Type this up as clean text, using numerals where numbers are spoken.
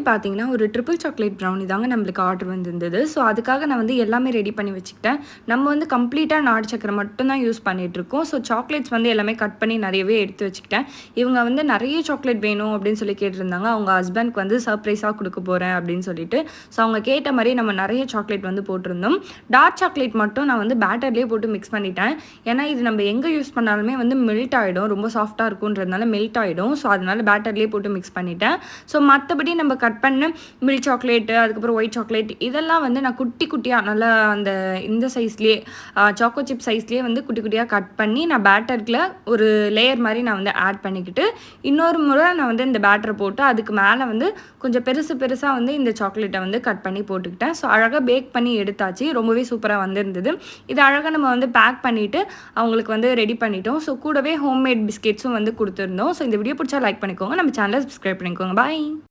இன்றைக்கி பார்த்தீங்கன்னா ஒரு ட்ரிபிள் சாக்லேட் ப்ரௌனி தாங்க நம்மளுக்கு ஆர்டர் வந்திருந்தது. ஸோ அதுக்காக நான் வந்து எல்லாமே ரெடி பண்ணி வச்சுக்கிட்டேன். நம்ம வந்து கம்ப்ளீட்டாக நாட்டு சக்கரை மட்டும் தான் யூஸ் பண்ணிகிட்ருக்கோம். ஸோ சாக்லேட்ஸ் வந்து எல்லாமே கட் பண்ணி நிறையவே எடுத்து வச்சுக்கிட்டேன். இவங்க வந்து நிறைய சாக்லேட் வேணும் அப்படின்னு சொல்லி கேட்டிருந்தாங்க. அவங்க ஹஸ்பண்ட்க்கு வந்து சர்ப்ரைஸாக கொடுக்க போகிறேன் அப்படின்னு சொல்லிட்டு. ஸோ அவங்க கேட்ட மாதிரி நம்ம நிறைய சாக்லேட் வந்து போட்டிருந்தோம். டார்க் சாக்லேட் மட்டும் நான் வந்து பேட்டர்லேயே போட்டு மிக்ஸ் பண்ணிட்டேன். ஏன்னா இது நம்ம எங்கே யூஸ் பண்ணாலுமே வந்து மெல்ட் ஆகிடும். ரொம்ப சாஃப்டாக இருக்குன்றதுனால மெல்ட் ஆகிடும். ஸோ அதனால பேட்டர்லேயே போட்டு மிக்ஸ் பண்ணிட்டேன். ஸோ மற்றபடி நம்ம கட் பண்ண மில்க் சாக்லேட்டு, அதுக்கப்புறம் ஒயிட் சாக்லேட் இதெல்லாம் வந்து நான் குட்டி குட்டியாக நல்லா இந்த சைஸ்லேயே சாக்கோ சிப் சைஸ்லேயே வந்து குட்டி குட்டியாக கட் பண்ணி நான் பேட்டருக்குள்ள ஒரு லேயர் மாதிரி நான் வந்து ஆட் பண்ணிக்கிட்டு இன்னொரு முறை நான் வந்து இந்த பேட்டரை போட்டு அதுக்கு மேலே வந்து கொஞ்சம் பெருசாக வந்து இந்த சாக்லேட்டை வந்து கட் பண்ணி போட்டுக்கிட்டேன். ஸோ அழகாக பேக் பண்ணி எடுத்தாச்சு. ரொம்பவே சூப்பராக வந்திருந்தது. இது அழகாக நம்ம வந்து பேக் பண்ணிவிட்டு அவங்களுக்கு வந்து ரெடி பண்ணிட்டோம். ஸோ கூடவே ஹோம்மேட் பிஸ்கெட்ஸும் வந்து கொடுத்துருந்தோம். ஸோ இந்த வீடியோ பிடிச்சா லைக் பண்ணிக்கோங்க. நம்ம சேனலை சப்ஸ்கிரைப் பண்ணிக்கோங்க. பாய்.